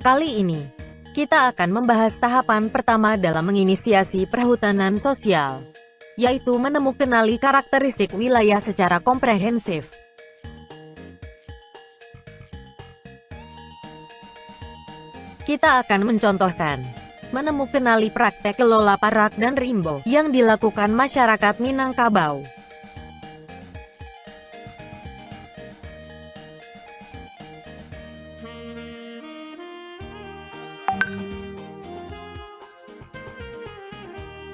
Kali ini, kita akan membahas tahapan pertama dalam menginisiasi perhutanan sosial, yaitu menemukan karakteristik wilayah secara komprehensif. Kita akan mencontohkan, menemukan praktek kelola parak dan rimbo yang dilakukan masyarakat Minangkabau.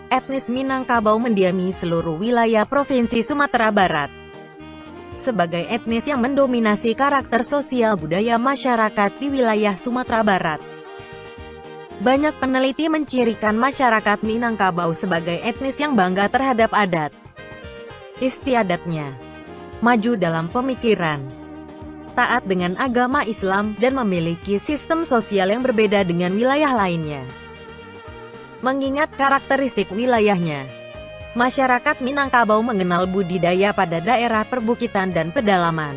Etnis Minangkabau mendiami seluruh wilayah Provinsi Sumatera Barat. Sebagai etnis yang mendominasi karakter sosial budaya masyarakat di wilayah Sumatera Barat, banyak peneliti mencirikan masyarakat Minangkabau sebagai etnis yang bangga terhadap adat istiadatnya, maju dalam pemikiran, taat dengan agama Islam, dan memiliki sistem sosial yang berbeda dengan wilayah lainnya. Mengingat karakteristik wilayahnya, masyarakat Minangkabau mengenal budidaya pada daerah perbukitan dan pedalaman.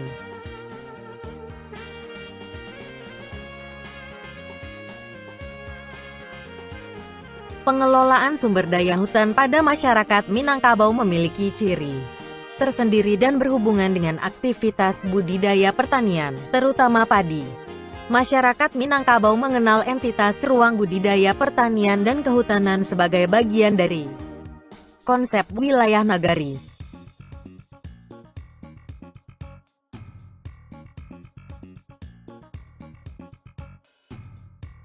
Pengelolaan sumber daya hutan pada masyarakat Minangkabau memiliki ciri tersendiri dan berhubungan dengan aktivitas budidaya pertanian, terutama padi. Masyarakat Minangkabau mengenal entitas ruang budidaya pertanian dan kehutanan sebagai bagian dari konsep wilayah nagari.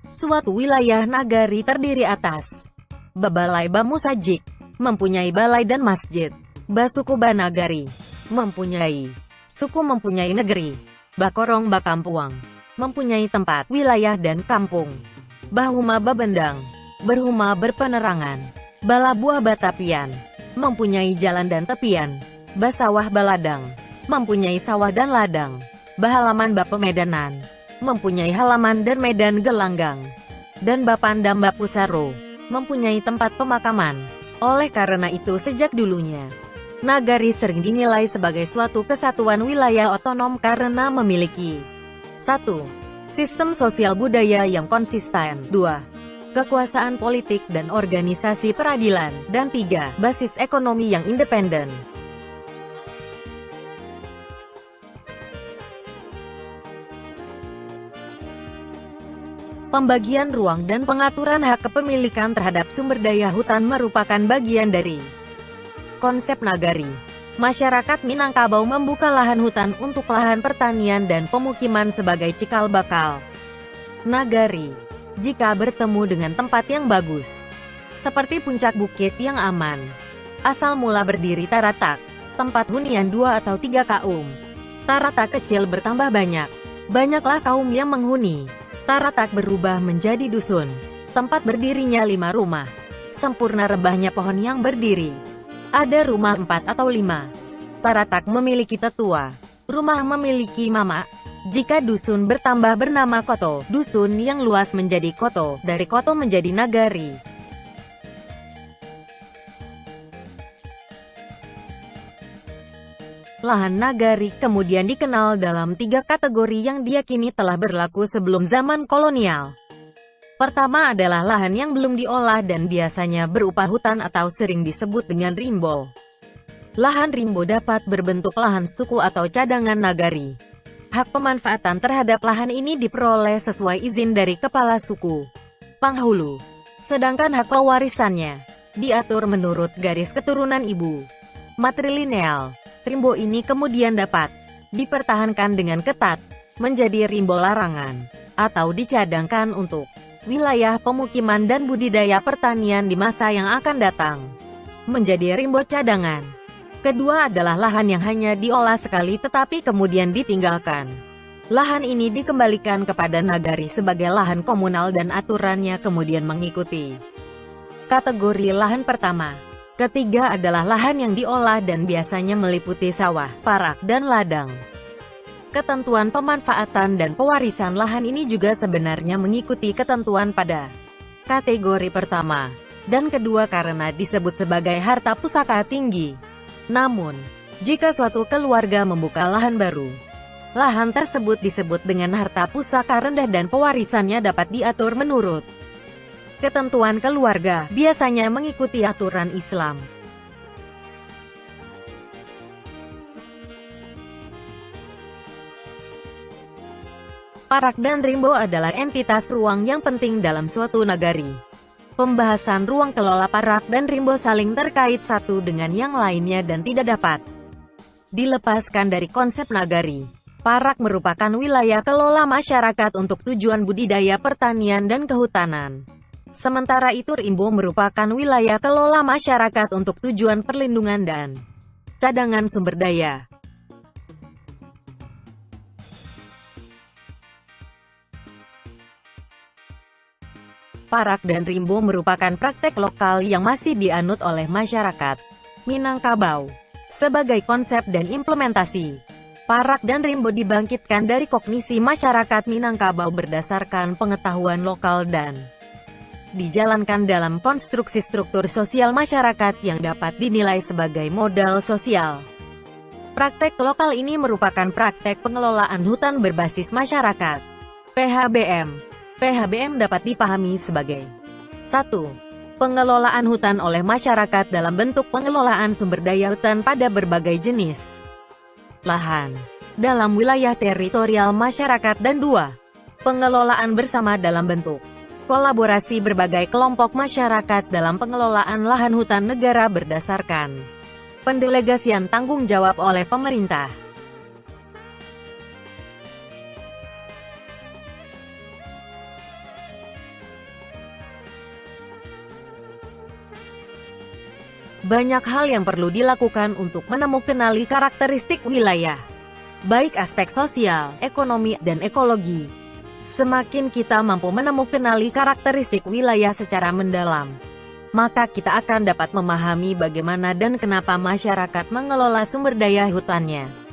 Suatu wilayah nagari terdiri atas Babalai Bamusajik, mempunyai balai dan masjid. Basuku Banagari, mempunyai suku, mempunyai negeri. Bakorong Bakampuang, mempunyai tempat, wilayah dan kampung. Bahuma Babendang, berhuma berpenerangan. Balabuah Batapian, mempunyai jalan dan tepian. Basawah Baladang, mempunyai sawah dan ladang. Bahalaman Bapemedanan, mempunyai halaman dan medan gelanggang. Dan Bapandam Bapusaro, mempunyai tempat pemakaman. Oleh karena itu sejak dulunya, nagari sering dinilai sebagai suatu kesatuan wilayah otonom karena memiliki 1. Sistem sosial budaya yang konsisten, 2. Kekuasaan politik dan organisasi peradilan, dan 3. Basis ekonomi yang independen. Pembagian ruang dan pengaturan hak kepemilikan terhadap sumber daya hutan merupakan bagian dari konsep nagari. Masyarakat Minangkabau membuka lahan hutan untuk lahan pertanian dan pemukiman sebagai cikal bakal nagari. Jika bertemu dengan tempat yang bagus, seperti puncak bukit yang aman, asal mula berdiri taratak, tempat hunian 2 atau 3 kaum. Taratak kecil bertambah banyak. Banyaklah kaum yang menghuni. Taratak berubah menjadi dusun. Tempat berdirinya 5 rumah. Sempurna rebahnya pohon yang berdiri. Ada rumah 4 atau 5. Taratak memiliki tetua. Rumah memiliki mama. Jika dusun bertambah bernama koto, dusun yang luas menjadi koto, dari koto menjadi nagari. Lahan nagari kemudian dikenal dalam 3 kategori yang diyakini telah berlaku sebelum zaman kolonial. Pertama adalah lahan yang belum diolah dan biasanya berupa hutan atau sering disebut dengan rimbo. Lahan rimbo dapat berbentuk lahan suku atau cadangan nagari. Hak pemanfaatan terhadap lahan ini diperoleh sesuai izin dari kepala suku, penghulu. Sedangkan hak pewarisannya diatur menurut garis keturunan ibu matrilineal. Rimbo ini kemudian dapat dipertahankan dengan ketat, menjadi rimbo larangan, atau dicadangkan untuk wilayah pemukiman dan budidaya pertanian di masa yang akan datang, menjadi rimbo cadangan. Kedua adalah lahan yang hanya diolah sekali tetapi kemudian ditinggalkan. Lahan ini dikembalikan kepada nagari sebagai lahan komunal dan aturannya kemudian mengikuti kategori lahan pertama. Ketiga adalah lahan yang diolah dan biasanya meliputi sawah, parak, dan ladang. Ketentuan pemanfaatan dan pewarisan lahan ini juga sebenarnya mengikuti ketentuan pada kategori pertama dan kedua karena disebut sebagai harta pusaka tinggi. Namun, jika suatu keluarga membuka lahan baru, Lahan tersebut disebut dengan harta pusaka rendah dan pewarisannya dapat diatur menurut ketentuan keluarga, biasanya mengikuti aturan Islam. Parak dan Rimbo adalah entitas ruang yang penting dalam suatu nagari. Pembahasan ruang kelola Parak dan Rimbo saling terkait satu dengan yang lainnya dan tidak dapat dilepaskan dari konsep nagari. Parak merupakan wilayah kelola masyarakat untuk tujuan budidaya pertanian dan kehutanan. Sementara itu Rimbo merupakan wilayah kelola masyarakat untuk tujuan perlindungan dan cadangan sumber daya. Parak dan Rimbo merupakan praktek lokal yang masih dianut oleh masyarakat Minangkabau. Sebagai konsep dan implementasi, Parak dan Rimbo dibangkitkan dari kognisi masyarakat Minangkabau berdasarkan pengetahuan lokal dan dijalankan dalam konstruksi struktur sosial masyarakat yang dapat dinilai sebagai modal sosial. Praktek lokal ini merupakan praktek pengelolaan hutan berbasis masyarakat. PHBM. PHBM dapat dipahami sebagai 1. Pengelolaan hutan oleh masyarakat dalam bentuk pengelolaan sumber daya hutan pada berbagai jenis lahan dalam wilayah teritorial masyarakat, dan 2. Pengelolaan bersama dalam bentuk kolaborasi berbagai kelompok masyarakat dalam pengelolaan lahan hutan negara berdasarkan pendelegasian tanggung jawab oleh pemerintah. Banyak hal yang perlu dilakukan untuk menemukan karakteristik wilayah, baik aspek sosial, ekonomi, dan ekologi. Semakin kita mampu menemukan karakteristik wilayah secara mendalam, maka kita akan dapat memahami bagaimana dan kenapa masyarakat mengelola sumber daya hutannya.